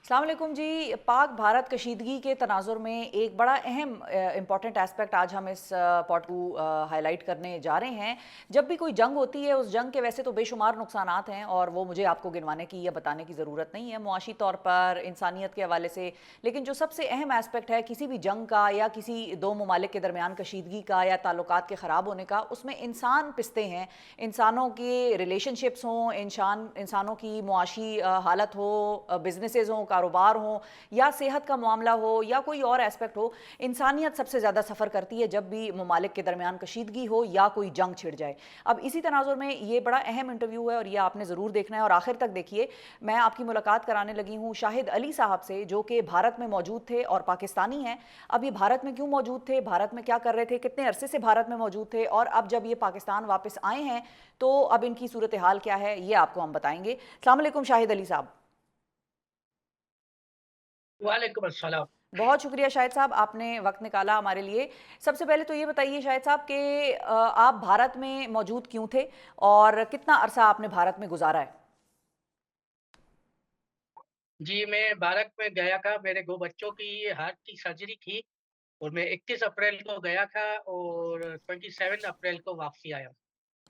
अस्सलाम वालेकुम जी। पाक भारत कशीदगी के तनाजुर में एक बड़ा अहम इम्पॉर्टेंट एस्पेक्ट आज हम इस पॉड को हाईलाइट करने जा रहे हैं। जब भी कोई जंग होती है, उस जंग के वैसे तो बेशुमार नुकसानात हैं और वो मुझे आपको गिनवाने की या बताने की ज़रूरत नहीं है मुआशी तौर पर, इंसानियत के हवाले से। लेकिन जो सबसे अहम एस्पेक्ट है किसी भी जंग का या किसी दो ममालिक के दरमियान कशीदगी का या ताल्लुकात के ख़राब होने का, उसमें इंसान पिसते हैं। इंसानों के रिलेशनशिप्स हों, इंसानों की मुआशी हालत हो, बिजनेसेस हों, कारोबार हो, या सेहत का मामला हो, या कोई और एस्पेक्ट हो। इंसानियत सबसे ज़्यादा सफ़र करती है जब भी ममालिक के दरमियान कशीदगी हो या कोई जंग छिड़ जाए। अब इसी तनाजुर में ये बड़ा अहम इंटरव्यू है और ये आपने ज़रूर देखना है और आखिर तक देखिए। मैं आपकी मुलाकात कराने लगी हूँ शाहिद अली साहब से, जो कि भारत में मौजूद थे और पाकिस्तानी हैं। अब ये भारत में क्यों मौजूद थे, भारत में क्या कर रहे थे, कितने अरसे से भारत में मौजूद थे, और अब जब ये पाकिस्तान वापस आए हैं तो अब इनकी सूरत हाल क्या है, ये आपको हम बताएंगे। अस्सलाम वालेकुम शाहिद अली साहब। वालेकुम अस्सलाम। बहुत शुक्रिया शाहिद साहब, आपने वक्त निकाला हमारे लिए। सबसे पहले तो ये बताइए शाहिद साहब कि आप भारत में मौजूद क्यों थे और कितना अरसा आपने भारत में गुजारा है। जी, मैं भारत में गया था, मेरे 2 बच्चों की हार्ट की सर्जरी थी और मैं 21 अप्रैल को गया था और 27 अप्रैल को वापसी आया।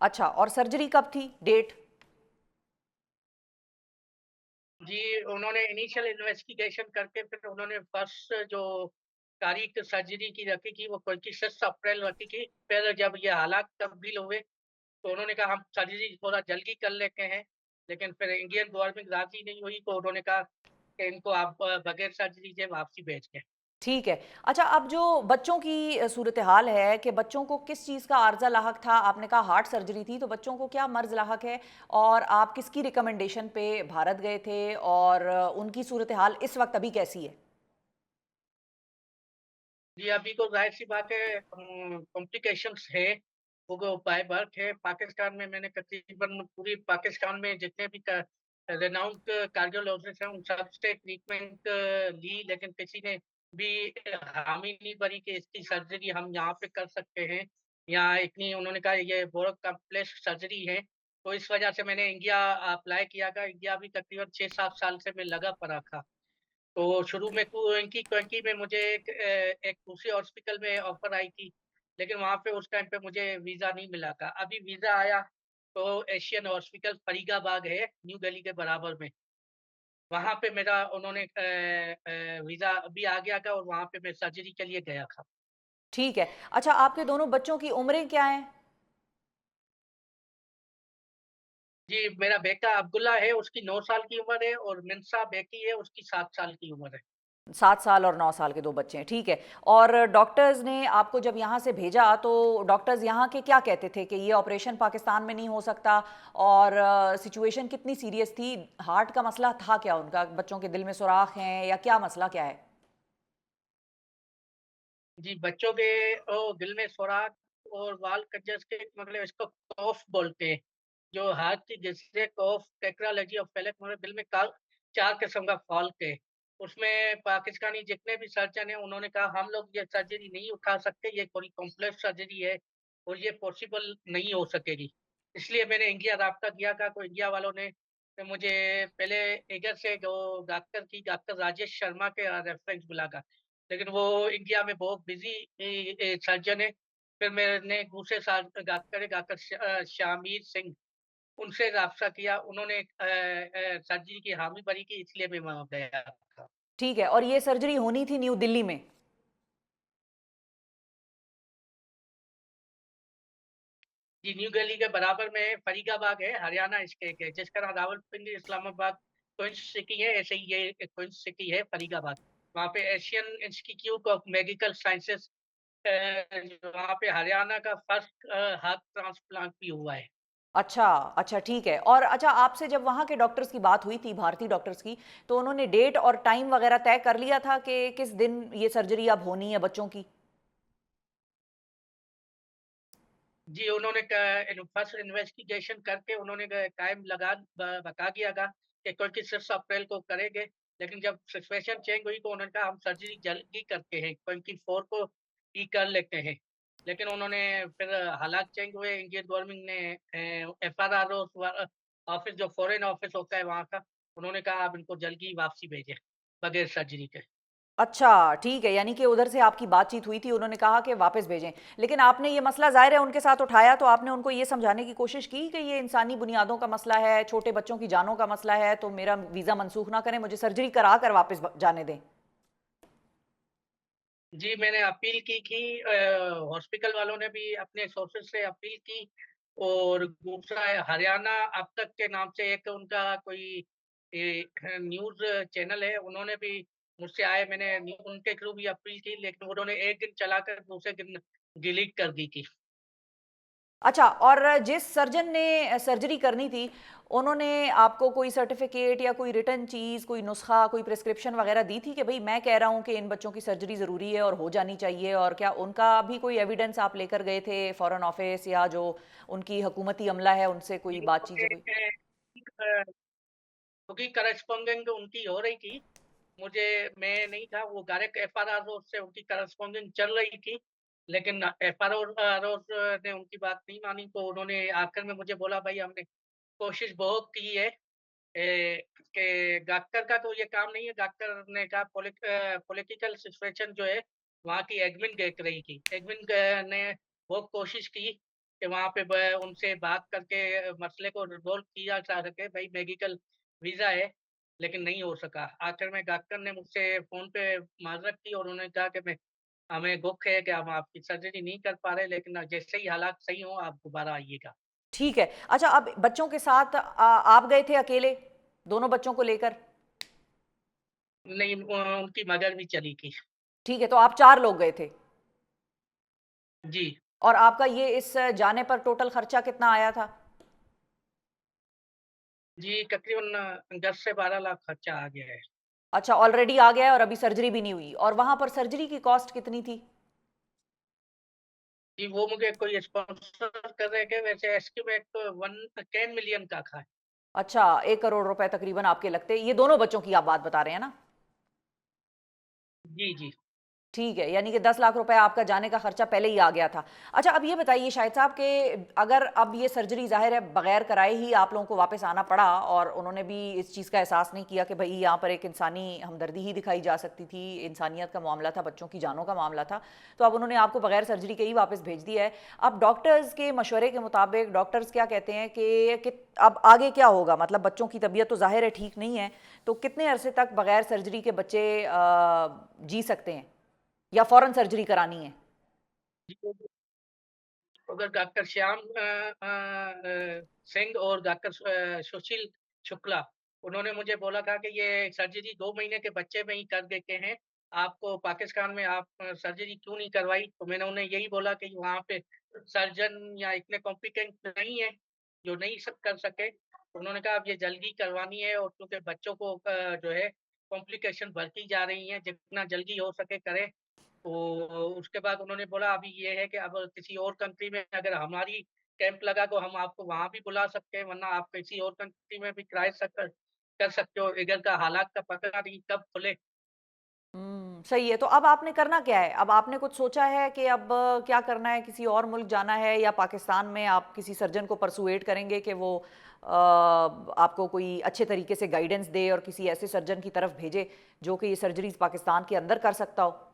अच्छा, और सर्जरी कब थी, डेट। जी, उन्होंने इनिशियल इन्वेस्टिगेशन करके फिर उन्होंने फर्स्ट जो तारीख सर्जरी की रखी थी वो 26 अप्रैल रखी थी। फिर जब ये हालात तब्दील हुए तो उन्होंने कहा हम सर्जरी थोड़ा जल्दी कर लेते हैं, लेकिन फिर इंडियन गवर्नमेंट राज़ी नहीं हुई तो उन्होंने कहा कि इनको आप बगैर सर्जरी के वापसी भेज दें। ठीक है। अच्छा, अब जो बच्चों की सूरत हाल है कि बच्चों को किस चीज़ का आर्जा लाहक था, आपने कहा हार्ट सर्जरी थी, तो बच्चों को क्या मर्ज लाहक है और आप किसकी रिकमेंडेशन पे भारत गए थे और उनकी सूरत हाल इस वक्त अभी कैसी है। जी, अभी तो ज़ाहिर-सी बात है कॉम्प्लिकेशंस है, वो बाय बर्थ है। पाकिस्तान में मैंने तकरीबन पूरी पाकिस्तान में जितने भी क रेनाउंड कार्डियोलॉजिस्ट हैं, उन सब से ट्रीटमेंट ली, लेकिन किसी ने भी हामी नहीं भरी कि इसकी सर्जरी हम यहाँ पे कर सकते हैं। या इतनी उन्होंने कहा ये बहुत कॉम्प्लेक्स सर्जरी है, तो इस वजह से मैंने इंडिया अप्लाई किया था। इंडिया भी तकरीबन 6-7 साल से मैं लगा पड़ा था। तो शुरू में 2020 में मुझे एक दूसरे हॉस्पिटल में ऑफ़र आई थी, लेकिन वहाँ पे उस टाइम पे मुझे वीज़ा नहीं मिला था। अभी वीज़ा आया, तो एशियन हॉस्पिटल फरीदाबाद है, न्यू दिल्ली के बराबर में। वहाँ पे मेरा उन्होंने वीज़ा अभी आ गया था और वहाँ पे मैं सर्जरी के लिए गया था। ठीक है। अच्छा, आपके दोनों बच्चों की उम्रें क्या हैं। जी, मेरा बेटा अब्दुल्ला है, उसकी 9 साल की उम्र है और मिन्सा बेटी है, उसकी 7 साल की उम्र है। 7 साल और 9 साल के दो बच्चे हैं, ठीक है। और डॉक्टर्स ने आपको जब यहाँ से भेजा तो डॉक्टर्स यहाँ के क्या कहते थे कि ये ऑपरेशन पाकिस्तान में नहीं हो सकता, और सिचुएशन कितनी सीरियस थी, हार्ट का मसला था क्या उनका, बच्चों के दिल में सुराख हैं या क्या मसला क्या है। जी, बच्चों के दिल में सुराख और वाल कज़स के मतलब इसको कॉफ बोलते हैं। जो हार्ट की जिससे कॉफ, टेट्रालजी और फेलेक मतलब दिल में काल 4 किस्म का फ़ॉल्ट है। उसमें पाकिस्तानी जितने भी सर्जन हैं उन्होंने कहा हम लोग ये सर्जरी नहीं उठा सकते, ये थोड़ी कॉम्प्लेक्स सर्जरी है और ये पॉसिबल नहीं हो सकेगी। इसलिए मैंने इंडिया राब्ता किया था, तो इंडिया वालों ने मुझे पहले इधर से जो डॉक्टर राजेश शर्मा के रेफरेंस मिला था। लेकिन वो इंडिया में बहुत बिज़ी सर्जन है। फिर मैंने दूसरे डॉक्टर शामिर सिंह उनसे राब्ता किया। उन्होंने सर्जरी की हामी भरी की, इसलिए मैं वहाँ गया था। ठीक है, और ये सर्जरी होनी थी न्यू दिल्ली में। जी, न्यू दिल्ली के बराबर में फरीदाबाद है, हरियाणा स्टेट है। जिस तरह रावलपिंडी, इस्लामाबाद ट्विंस सिटी है, ऐसे ही ये एक ट्विंस सिटी है फरीदाबाद। वहाँ पे Asian institute of medical sciences वहाँ पे हरियाणा का फर्स्ट हार्ट ट्रांसप्लांट भी हुआ है। अच्छा, अच्छा, ठीक है। और अच्छा, आपसे जब वहाँ के डॉक्टर्स की बात हुई थी, भारतीय डॉक्टर्स की, तो उन्होंने डेट और टाइम वगैरह तय कर लिया था कि किस दिन ये सर्जरी अब होनी है बच्चों की। जी, उन्होंने फर्स्ट इन्वेस्टिगेशन करके उन्होंने टाइम बता दिया था कि 26 अप्रैल को करेंगे, लेकिन जब सिचुएशन चेंज हुई तो उन्होंने कहा हम सर्जरी जल्दी करते हैं, 24 को ही कर लेते हैं। लेकिन उन्होंने फिर हालात चेंज हुए, इंडियन गवर्नमेंट ने एफआरआरओ ऑफिस जो फॉरेन ऑफिस होता है वहाँ का, उन्होंने कहा आप इनको जल्दी वापसी भेजें। बगैर सर्जरी के। अच्छा, ठीक है, यानी कि उधर से आपकी बातचीत हुई थी, उन्होंने कहा कि वापस भेजें। लेकिन आपने ये मसला ज़ाहिर है उनके साथ उठाया, तो आपने उनको ये समझाने की कोशिश की कि ये इंसानी बुनियादों का मसला है, छोटे बच्चों की जानों का मसला है, तो मेरा वीज़ा मनसूख ना करें, मुझे सर्जरी करा कर वापस जाने दें। जी, मैंने अपील की थी हॉस्पिटल वालों ने भी अपने सोर्सेज़ से अपील की और दूसरा है हरियाणा अब तक के नाम से एक उनका कोई न्यूज़ चैनल है, उन्होंने भी मुझसे आए मैंने उनके थ्रू भी अपील की लेकिन उन्होंने 1 दिन चलाकर दूसरे दिन डिलीट कर दी थी। अच्छा, और जिस सर्जन ने सर्जरी करनी थी, उन्होंने आपको कोई सर्टिफ़िकेट या कोई रिटन चीज़, कोई नुस्ख़ा, कोई प्रिस्क्रिप्शन वग़ैरह दी थी कि भई मैं कह रहा हूँ कि इन बच्चों की सर्जरी ज़रूरी है और हो जानी चाहिए, और क्या उनका भी कोई एविडेंस आप लेकर गए थे फ़ॉरेन ऑफ़िस, या जो उनकी हुकूमती अमला है उनसे जी, कोई बातचीत या कोई? क्योंकि करस्पॉन्डिंग उनकी हो रही थी, मुझे मैं नहीं था, वो डायरेक्ट एफआरआर से उनकी करस्पॉन्डिंग चल रही थी, लेकिन एफआरआर ने उनकी बात नहीं मानी, तो उन्होंने आखिर में मुझे बोला, "भई हमने कोशिश बहुत की है कि डॉक्टर का तो ये काम नहीं है।" डॉक्टर ने कहा पॉलिटिकल सिचुएशन जो है, वहाँ की एडमिन देख रही थी। एडमिन ने बहुत कोशिश की कि वहाँ पे ब उनसे बात करके मसले को रिज़ॉल्व किया जा सके, भई मेडिकल वीज़ा है, लेकिन नहीं हो सका। आखिर में डॉक्टर ने मुझसे फ़ोन पे माज़रत की और उन्होंने कहा कि मैं हमें दुःख है कि हम आपकी सर्जरी नहीं कर पा रहे, लेकिन जैसे ही हालात सही हों, आप दोबारा आइएगा। ठीक है। अच्छा, अब बच्चों के साथ आप गए थे अकेले, दोनों बच्चों को लेकर? नहीं उनकी मदर भी चली थी। ठीक है, तो आप 4 लोग गए थे, जी। और आपका ये इस जाने पर टोटल खर्चा कितना आया था? जी, तकरीबन 10 से 12 लाख खर्चा आ गया है। अच्छा, ऑलरेडी आ गया है और अभी सर्जरी भी नहीं हुई, और वहाँ पर सर्जरी की कॉस्ट कितनी थी? जी, वो मुझे कोई स्पॉन्सर कर रहे थे, वैसे एस्टीमेट तो 1 10 मिलियन का था। अच्छा, 1 करोड़ रुपए तकरीबन आपके लगते, ये दोनों बच्चों की आप बात बता रहे हैं ना? जी, जी। ठीक है, यानी कि 10 लाख रुपए आपका जाने का खर्चा पहले ही आ गया था। अच्छा, अब ये बताइए शाहिद साहब कि अगर अब ये सर्जरी ज़ाहिर है बगैर कराए ही आप लोगों को वापस आना पड़ा, और उन्होंने भी इस चीज़ का एहसास नहीं किया कि भई यहाँ पर एक इंसानी हमदर्दी ही दिखाई जा सकती थी, इंसानियत का मामला था, बच्चों की जानों का मामला था, तो अब उन्होंने आपको बगैर सर्जरी के ही वापस भेज दिया है। अब डॉक्टर्स के मशवरे के मुताबिक डॉक्टर्स क्या कहते हैं कि अब आगे क्या होगा? मतलब बच्चों की तबीयत तो ज़ाहिर है ठीक नहीं है, तो कितने अरसे तक बगैर सर्जरी के बच्चे जी सकते हैं? या फौरन सर्जरी करानी है? जी, अगर डॉक्टर श्याम सिंह और डॉक्टर सुशील शुक्ला, उन्होंने मुझे बोला था कि ये सर्जरी 2 महीने के बच्चे में ही कर देते हैं। आपको पाकिस्तान में आप सर्जरी क्यों नहीं करवाई? तो मैंने उन्हें यही बोला कि वहाँ पे सर्जन या इतने कॉम्पिटेंट नहीं है, जो नहीं कर सके। तो उन्होंने कहा अब ये जल्दी करवानी है और क्योंकि बच्चों को जो है कॉम्प्लिकेशन बढ़ती जा रही हैं, जितना जल्दी हो सके करें। तो उसके बाद उन्होंने बोला अभी ये है कि अब किसी और कंट्री में अगर हमारी कैंप लगा तो हम आपको वहाँ भी बुला सकते हैं, वरना आप किसी और कंट्री में भी ट्राई कर सकते हो। इधर का हालात का पता नहीं कब खुले। सही है। तो अब आपने करना क्या है? अब आपने कुछ सोचा है कि अब क्या करना है? किसी और मुल्क जाना है, या पाकिस्तान में आप किसी सर्जन को परसुएड करेंगे कि वो आपको कोई अच्छे तरीके से गाइडेंस दे और किसी ऐसे सर्जन की तरफ भेजे जो कि ये सर्जरीज़ पाकिस्तान के अंदर कर सकता हो?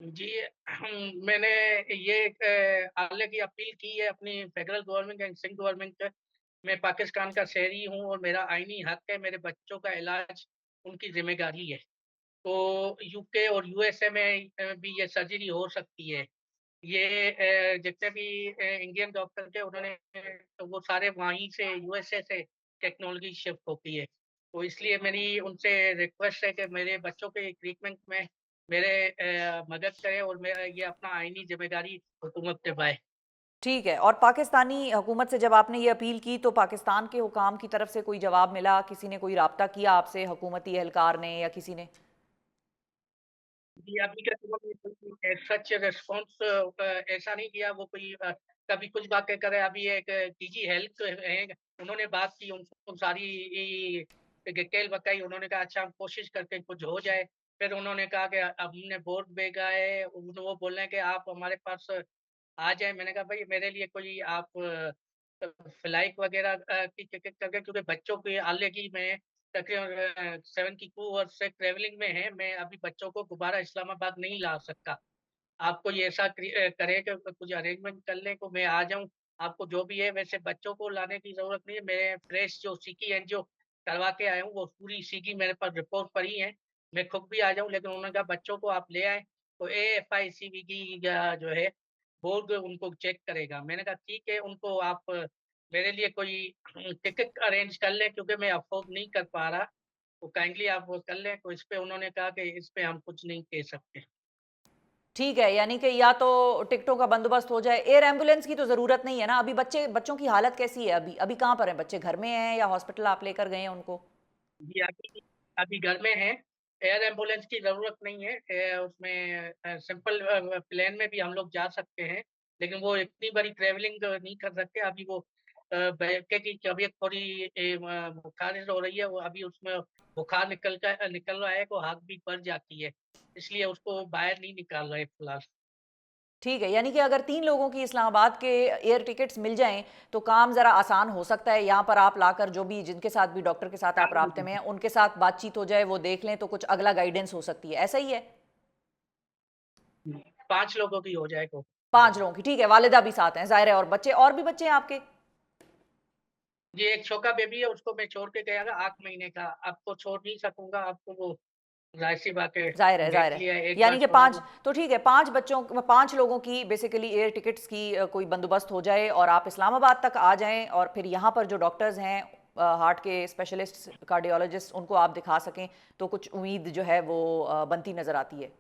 जी, मैंने ये हालाँकि अपील की है अपनी federal government and state government से। मैं पाकिस्तान का शहरी हूँ और मेरा आईनी हक है, मेरे बच्चों का इलाज उनकी ज़िम्मेदारी है। तो यूके और यूएसए में भी ये सर्जरी हो सकती है। ये जितने भी इंडियन डॉक्टर थे उन्होंने तो वो सारे वहीं से यूएसए से टेक्नोलॉजी शिफ्ट होती है। तो इसलिए मेरी उनसे रिक्वेस्ट है कि मेरे बच्चों के ट्रीटमेंट में मेरे मदद करें और मेरा ये अपना आईनी ज़िम्मेदारी हुकूमत निभाए। ठीक है, और पाकिस्तानी हुकूमत से जब आपने ये अपील की, तो पाकिस्तान के हुकाम की तरफ से कोई जवाब मिला? किसी ने कोई राब्ता किया आपसे, हुकूमती एहलकार ने या किसी ने? जी, अभी तक उन्होंने कोई एज़ सच रिस्पॉन्स ऐसा नहीं किया, वो कोई कभी कुछ बातें करे, अभी एक डीजी हेल्थ हैं, उन्होंने बात की, उनको सारी डिटेल बताई, उन्होंने कहा अच्छा हम कोशिश करते हैं कुछ हो जाए। फिर उन्होंने कहा कि अब हमने बोर्ड भेजा है, वो बोल रहे हैं कि आप हमारे पास आ जाएँ। मैंने कहा भई मेरे लिए कोई आप फ्लाइट वगैरह की टिकट करके क्योंकि बच्चों की हालाँकि मैं तकरीबन 72 से ट्रैवलिंग में है। मैं अभी बच्चों को दोबारा इस्लामाबाद नहीं ला सकता। आप कोई ऐसा करें कि कुछ अरेंजमेंट कर लें को मैं आ जाऊँ। आपको जो भी है वैसे बच्चों को लाने की ज़रूरत नहीं है। मैं फ्रेश जो सीकी एंजियो करवा के आया हूँ, वो पूरी सीकी मेरे पास रिपोर्ट पड़ी है। मैं खुद भी आ जाऊँ, लेकिन उन्होंने कहा बच्चों को आप ले आएँ, तो एएफआईसीबी का जो है बोर्ड उनको चेक करेगा। मैंने कहा ठीक है, उनको आप मेरे लिए कोई टिकट अरेंज कर लें, क्योंकि मैं अफ़ोर्ड नहीं कर पा रहा। तो काइंडली आप वो कर लें। तो इस पे उन्होंने कहा कि इस पे हम कुछ नहीं कह सकते। ठीक है, यानी कि या तो टिकटों का बंदोबस्त हो जाए, एयर एम्बुलेंस की तो ज़रूरत नहीं है ना? अभी बच्चों की हालत कैसी है अभी? अभी कहाँ पर हैं बच्चे? घर में हैं या हॉस्पिटल आप लेकर गए हैं उनको? जी, अभी अभी घर में हैं। एयर एम्बुलेंस की ज़रूरत नहीं है। उसमें सिंपल प्लेन में भी हम लोग जा सकते हैं, लेकिन वो इतनी बड़ी ट्रैवलिंग नहीं कर सकते। अभी वो बेटे की तबीयत थोड़ी ख़ारिश हो रही है, वो अभी उसमें बुखार निकल रहा है, तो हाथ भी बढ़ जाती है, इसलिए उसको बाहर नहीं निकाल रहे फिलहाल। ठीक है, यानी कि अगर 3 लोगों की इस्लामाबाद के एयर टिकट्स मिल जाएँ, तो काम ज़रा आसान हो सकता है। यहाँ पर आप लाकर जो भी जिनके साथ भी डॉक्टर के साथ आप राब्ते में हैं, उनके साथ बातचीत हो जाए, वो देख लें, तो कुछ अगला गाइडेंस हो सकती है। ऐसा ही है? 5 लोगों की हो जाए तो। 5 लोगों की, ठीक है, वालिदा भी साथ हैं, ज़ाहिर है और बच्चे और भी बच्चे हैं आपके? जी, एक छोटा बेबी है, उसको मैं छोड़ के गया था 8 महीने का। अब तो छोड़ नहीं सकूँगा, अब तो वो ज़ाहिर-सी बात है, ज़ाहिर है, ज़ाहिर देख है। लिया है, एक बार यानी कि छोड़ा 5 तो। तो ठीक है, 5 लोगों की बेसिकली एयर टिकट्स की कोई बंदोबस्त हो जाए और आप इस्लामाबाद तक आ जाएँ और फिर यहाँ पर जो डॉक्टर्स हैं हार्ट के स्पेशलिस्ट्स, कार्डियोलॉजिस्ट उनको आप दिखा सकें, तो कुछ उम्मीद जो है वो बनती नज़र आती है।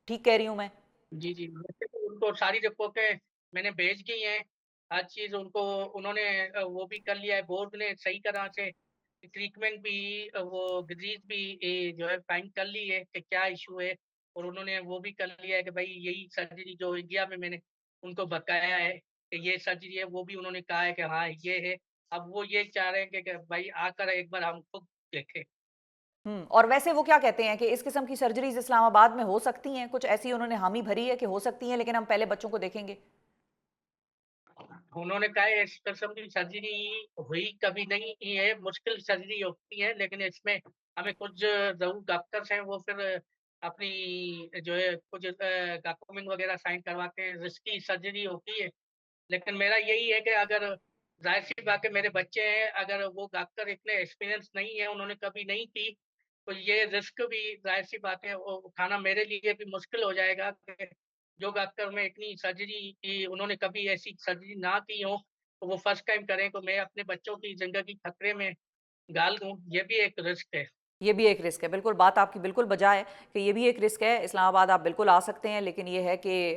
ठीक कह रही हूँ मैं? जी, जी, वैसे तो उनको सारी रिपोर्टें मैंने भेज दी हैं, हर चीज़ उनको उन्होंने वो भी कर लिया है, बोर्ड ने सही तरह से ट्रीटमेंट भी वो डिज़ीज़ भी जो है फाइंड कर ली है कि क्या इश्यू है, और उन्होंने वो भी कर लिया है कि भाई यही सर्जरी जो इंडिया में मैंने उनको बताया है कि ये सर्जरी है, वो भी उन्होंने कहा है कि हाँ, ये है। अब वो ये चाह रहे हैं कि भाई आकर एक बार हम खुद देखें। और वैसे वो क्या कहते हैं कि इस किस्म की सर्जरीज़ इस्लामाबाद में हो सकती हैं? कुछ ऐसी उन्होंने हामी भरी है कि हो सकती हैं, लेकिन हम पहले बच्चों को देखेंगे? उन्होंने कहा है इस किस्म की सर्जरी हुई कभी नहीं की है, मुश्किल सर्जरी होती है, लेकिन इसमें हमें कुछ ज़रूर डॉक्टर्स हैं वो फिर अपनी जो है कुछ डॉक्यूमेंट वगैरह साइन करवाते हैं, रिस्की सर्जरी होती है। लेकिन मेरा यही है कि अगर ज़ाहिर-सी बात है मेरे बच्चे हैं, अगर वो डॉक्टर इतने एक्सपीरियंस नहीं है, उन्होंने कभी नहीं की, तो ये रिस्क भी ज़ाहिर-सी बात है वो उठाना मेरे लिए भी मुश्किल हो जाएगा कि जो डॉक्टर में इतनी सर्जरी की उन्होंने कभी ऐसी सर्जरी ना की हो, तो वो फर्स्ट टाइम करें, तो मैं अपने बच्चों की ज़िंदगी खतरे में डाल दूँ, ये भी एक रिस्क है। ये भी एक रिस्क है। बिल्कुल, बात आपकी बिल्कुल बजा है कि ये भी एक रिस्क है। इस्लामाबाद आप बिल्कुल आ सकते हैं, लेकिन ये है कि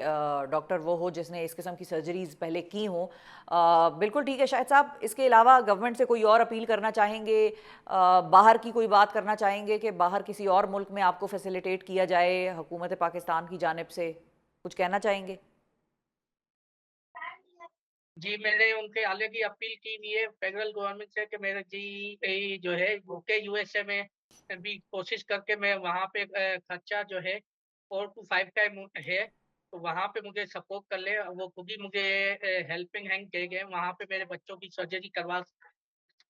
डॉक्टर वो हो जिसने इस किस्म की सर्जरीज़ पहले की हों। बिल्कुल ठीक है शाहिद साहब, इसके अलावा गवर्नमेंट से कोई और अपील करना चाहेंगे? बाहर की कोई बात करना चाहेंगे कि बाहर किसी और मुल्क में आपको फैसिलिटेट किया जाए हुकूमत पाकिस्तान की जानिब से? कुछ कहना चाहेंगे? जी, मैंने उनके ऑलरेडी अपील की हुई है फेडरल गवर्नमेंट से कि मेरा जो है यूके, यूएसए में भी कोशिश करके मैं वहाँ पे खर्चा जो है 4 टू 5 टाइम है, तो वहाँ पे मुझे सपोर्ट कर लें। वो खुद ही मुझे हेल्पिंग हैंड दे गए हैं, वहाँ पे मेरे बच्चों की सर्जरी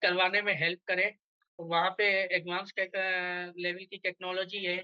करवाने में हेल्प करें। तो वहाँ पे एडवांस लेवल की टेक्नोलॉजी है,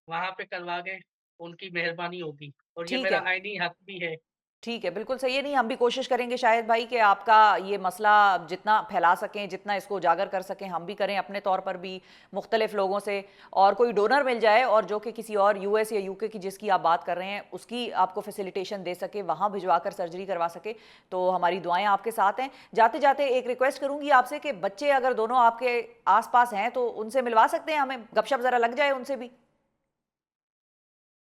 वहाँ पे करवा दें, उनकी मेहरबानी होगी और ये ठीक मेरा है। आईनी हक भी है। ठीक है, बिल्कुल सही है। नहीं, हम भी कोशिश करेंगे शाहिद भाई कि आपका ये मसला जितना फैला सकें, जितना इसको उजागर कर सकें, हम भी करें अपने तौर पर भी मुख्तलिफ लोगों से, और कोई डोनर मिल जाए और जो कि किसी और यूएस या यूके की जिसकी आप बात कर रहे हैं उसकी आपको फैसिलिटेशन दे सके, वहाँ भिजवाकर सर्जरी करवा सके, तो हमारी दुआएं आपके साथ हैं। जाते जाते एक रिक्वेस्ट करूंगी आपसे कि बच्चे अगर दोनों आपके आसपास हैं तो उनसे मिलवा सकते हैं हमें, गपशप ज़रा लग जाए उनसे भी।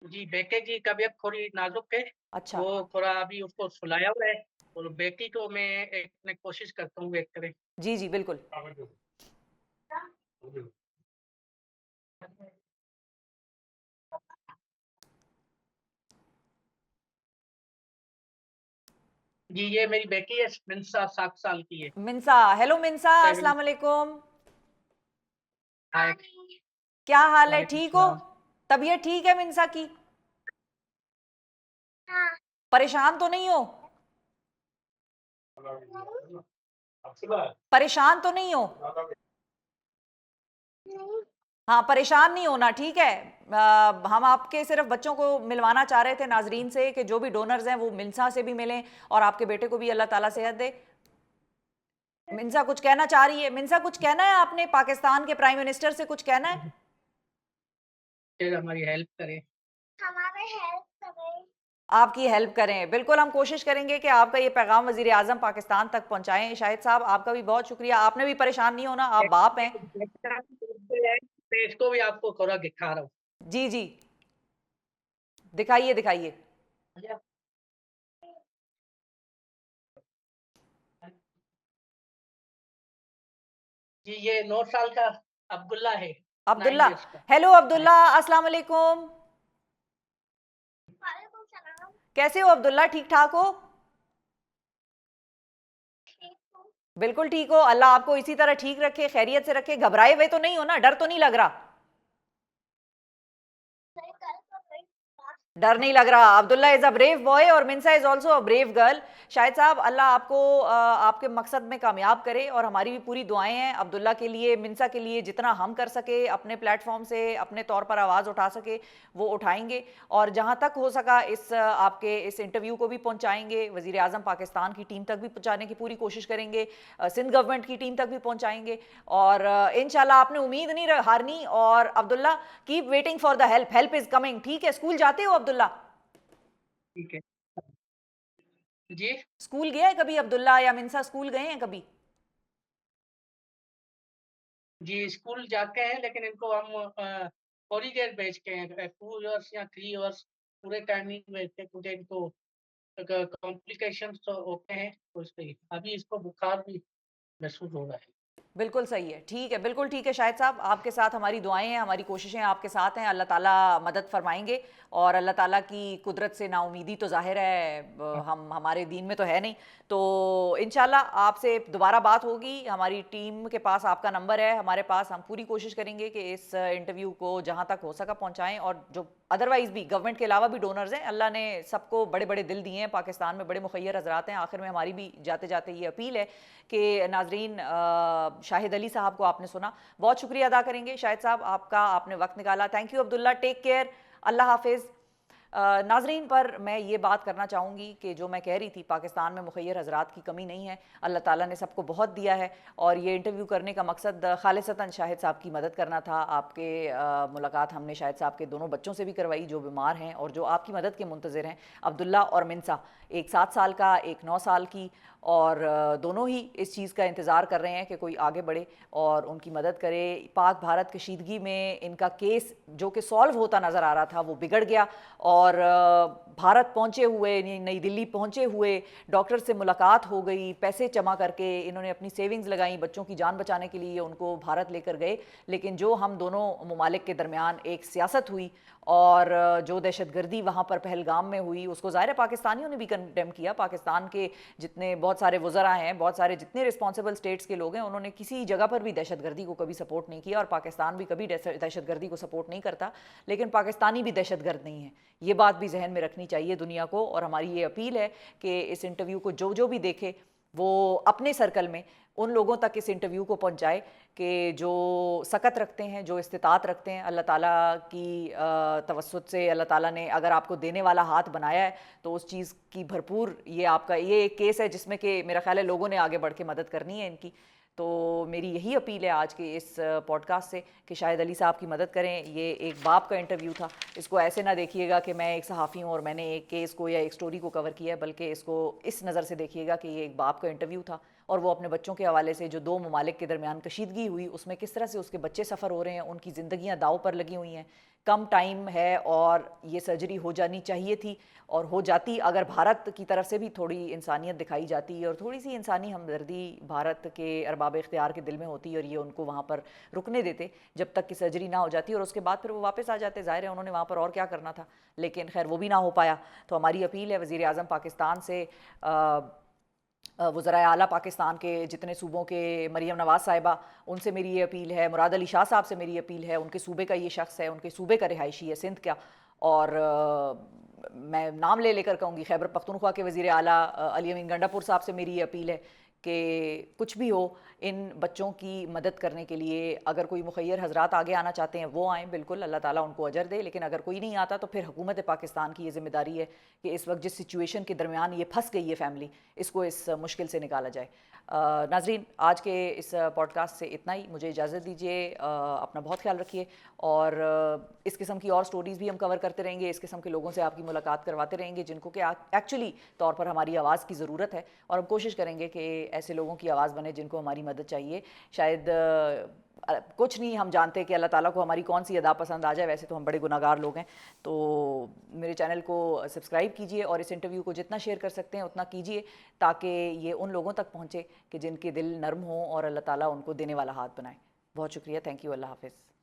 जी, बेटे की तबीयत थोड़ी नाज़ुक है, अच्छा। वो थोड़ा अभी उसको सुलाया हुआ है और बेटी को मैं एक मैं कोशिश करता हूँ वेट करें। जी जी बिल्कुल। जी, ये मेरी बेटी है मिन्सा 7 साल की है। मिनसा, हेलो मिनसा, 7 अस्सलाम वालेकुम। हाय, क्या हाल है, वालेकुम ठीक हो? सलाम। तबीयत ठीक है मिनसा की? परेशान तो नहीं हो? परेशान तो नहीं हो? हाँ, परेशान नहीं होना, ठीक है। हम आपके सिर्फ बच्चों को मिलवाना चाह रहे थे नाजरीन से कि जो भी डोनर्स हैं वो मिनसा से भी मिलें और आपके बेटे को भी अल्लाह ताला सेहत दे। मिनसा कुछ कहना चाह रही है, मिनसा कुछ कहना है आपने, पाकिस्तान के प्राइम मिनिस्टर से कुछ कहना है? फिर हमारी हेल्प करें। आपकी हेल्प करें, बिल्कुल हम कोशिश करेंगे कि आपका ये पैगाम वजीर आजम पाकिस्तान तक पहुंचाएं। शाहिद साहब आपका भी बहुत शुक्रिया, आपने भी परेशान नहीं होना, आप बाप हैं। मैं इसको भी आपको थोड़ा दिखा रहा हूँ। जी जी, दिखाइए दिखाइए। जी ये 9 साल का अब्दुल्ला है, 9 अब्दुल्ला, इयर्स का। हेलो अब्दुल्ला, अस्सलाम वालेकुम। कैसे हो अब्दुल्ला, ठीक ठाक हो? बिल्कुल ठीक हो, अल्लाह आपको इसी तरह ठीक रखे, खैरियत से रखे। घबराए हुए तो नहीं हो ना, डर तो नहीं लग रहा? डर नहीं लग रहा। Abdullah is a brave boy और Minsa is also a brave girl. Shahid साहब अल्लाह आपको आपके मकसद में कामयाब करे और हमारी भी पूरी दुआएं हैं अब्दुल्ला के लिए, मिनसा के लिए। जितना हम कर सके अपने प्लेटफॉर्म से, अपने तौर पर आवाज़ उठा सके वो उठाएंगे और जहां तक हो सका इस आपके इस इंटरव्यू को भी पहुंचाएंगे, वजीर आजम पाकिस्तान की टीम तक भी पहुंचाने की पूरी कोशिश करेंगे, सिंध गवर्नमेंट की टीम तक भी पहुंचाएंगे और इंशाल्लाह आपने उम्मीद नहीं हारनी। और Abdullah keep waiting for the help, help is coming, ठीक है? स्कूल जाते हो अब्दुल्ला? ठीक है। जी। स्कूल गया है कभी अब्दुल्ला या मिनसा, स्कूल गए हैं कभी? जी, स्कूल जाते हैं लेकिन इनको हम थोड़ी देर भेजते हैं, 2 इयर्स या 3 इयर्स पूरे टाइम नहीं भेजते क्योंकि इनको कॉम्प्लिकेशंस तो होते हैं, तो इसलिए अभी इसको बुखार भी महसूस हो रहा है। बिल्कुल सही है, ठीक है, बिल्कुल ठीक है। शाहिद साहब आपके साथ हमारी दुआएं हैं, हमारी कोशिशें आपके साथ हैं, अल्लाह ताला मदद फरमाएंगे और अल्लाह ताला की कुदरत से नाउमीदी तो जाहिर है हम हमारे दीन में तो है नहीं। तो इंशाल्लाह आपसे दोबारा बात होगी, हमारी टीम के पास आपका नंबर है, हमारे पास, हम पूरी कोशिश करेंगे कि इस इंटरव्यू को जहाँ तक हो सका पहुँचाएँ और जो अदरवाइज़ भी गवर्नमेंट के अलावा भी डोनर्स हैं, अल्लाह ने सबको बड़े बड़े दिल दिए हैं, पाकिस्तान में बड़े मुखय्यर हजरात हैं। आखिर में हमारी भी जाते जाते ये अपील है कि नाजरीन, शाहिद अली साहब को आपने सुना, बहुत शुक्रिया अदा करेंगे शाहिद साहब आपका, आपने वक्त निकाला। Thank you Abdullah, take care, Allah हाफिज़। नाजरीन पर मैं ये बात करना चाहूँगी कि जो मैं कह रही थी, पाकिस्तान में मुखय्यर हजरात की कमी नहीं है, अल्लाह ताला ने सबको बहुत दिया है और ये इंटरव्यू करने का मकसद खालिसतन शाहिद साहब की मदद करना था। आपके मुलाकात हमने शाहिद साहब के दोनों बच्चों से भी करवाई जो बीमार हैं और जो आपकी मदद के मुंतज़िर हैं, अब्दुल्ला और मिनसा, एक 7 साल का, एक 9 साल की, और दोनों ही इस चीज़ का इंतज़ार कर रहे हैं कि कोई आगे बढ़े और उनकी मदद करे। पाक भारत कशीदगी में इनका केस जो कि सॉल्व होता नज़र आ रहा था वो बिगड़ गया और भारत पहुँचे हुए, नई दिल्ली पहुँचे हुए, डॉक्टर से मुलाकात हो गई, पैसे जमा करके इन्होंने अपनी सेविंग्स लगाई, बच्चों की जान बचाने के लिए उनको भारत लेकर गए। लेकिन जो हम दोनों ममालिक के दरमियान एक सियासत हुई और जो दहशतगर्दी वहाँ पर पहलगाम में हुई उसको ज़ाहिर है पाकिस्तानियों ने भी कंडेम किया। पाकिस्तान के जितने बहुत सारे वज़रा हैं, बहुत सारे जितने रिस्पॉन्सिबल स्टेट्स के लोग हैं, उन्होंने किसी जगह पर भी दहशतगर्दी को कभी सपोर्ट नहीं किया और पाकिस्तान भी कभी दहशतगर्दी को सपोर्ट नहीं करता। लेकिन पाकिस्तानी भी दहशतगर्द नहीं है, ये बात भी जहन में रखनी चाहिए दुनिया को। और हमारी ये अपील है कि इस इंटरव्यू को जो जो भी देखे वो अपने सर्कल में उन लोगों तक इस इंटरव्यू को पहुंचाए कि जो सकत रखते हैं, जो इस्तिताअत रखते हैं। अल्लाह ताला की तवस्सुत से अल्लाह ताला ने अगर आपको देने वाला हाथ बनाया है तो उस चीज़ की भरपूर, ये आपका ये एक केस है जिसमें कि मेरा ख्याल है लोगों ने आगे बढ़ के मदद करनी है इनकी। तो मेरी यही अपील है आज के इस पॉडकास्ट से कि शाहिद अली साहब की मदद करें। ये एक बाप का इंटरव्यू था, इसको ऐसे ना देखिएगा कि मैं एक सहाफ़ी हूँ और मैंने एक केस को या एक स्टोरी को कवर किया है, बल्कि इसको इस नज़र से देखिएगा कि ये एक बाप का इंटरव्यू था और वो अपने बच्चों के हवाले से जो दो ममालिक के दरमियान कशीदगी हुई उसमें किस तरह से उसके बच्चे सफ़र हो रहे हैं, उनकी ज़िंदगियाँ दाव पर लगी हुई हैं। कम टाइम है और ये सर्जरी हो जानी चाहिए थी और हो जाती अगर भारत की तरफ से भी थोड़ी इंसानियत दिखाई जाती और थोड़ी सी इंसानी हमदर्दी भारत के अरबाब इख्तियार के दिल में होती और ये उनको वहाँ पर रुकने देते जब तक कि सर्जरी ना हो जाती और उसके बाद फिर वो वापस आ जाते। ज़ाहिर है उन्होंने वहाँ पर और क्या करना था, लेकिन खैर वो भी ना हो पाया। तो हमारी अपील है वज़ीर आज़म पाकिस्तान से, वज़राए आला पाकिस्तान के जितने सूबों के, मरीम नवाज़ साहिबा, उनसे मेरी ये अपील है, मुराद अली शाह साहब से मेरी अपील है, उनके सूबे का ये शख्स है, उनके सूबे का रिहायशी है सिंध का, और मैं नाम ले लेकर कहूँगी खैबर पख्तूनख्वा के वज़ीर आला अली अमीन गंडापुर साहब से मेरी ये अपील है कि कुछ भी हो, इन बच्चों की मदद करने के लिए अगर कोई मुखय्यर हजरात आगे आना चाहते हैं वो आएँ, बिल्कुल अल्लाह ताला उनको अजर दे। लेकिन अगर कोई नहीं आता तो फिर हुकूमत पाकिस्तान की ये ज़िम्मेदारी है कि इस वक्त जिस सिचुएशन के दरमियान ये फंस गई है फैमिली, इसको इस मुश्किल से निकाला जाए। नाजरीन, आज के इस पॉडकास्ट से इतना ही, मुझे इजाज़त दीजिए। अपना बहुत ख्याल रखिए और इस किस्म की और स्टोरीज़ भी हम कवर करते रहेंगे, इस किस्म के लोगों से आपकी मुलाकात करवाते रहेंगे जिनको कि एक्चुअली तौर पर हमारी आवाज़ की ज़रूरत है, और हम कोशिश करेंगे कि ऐसे लोगों की आवाज़ बने जिनको हमारी मदद चाहिए। शायद कुछ नहीं हम जानते कि अल्लाह ताला को हमारी कौन सी अदा पसंद आ जाए, वैसे तो हम बड़े गुनाहगार लोग हैं। तो मेरे चैनल को सब्सक्राइब कीजिए और इस इंटरव्यू को जितना शेयर कर सकते हैं उतना कीजिए, ताकि ये उन लोगों तक पहुँचे कि जिनके दिल नर्म हों और अल्लाह ताला उनको देने वाला हाथ बनाए। बहुत शुक्रिया, थैंक यू, अल्लाह हाफ़िज़।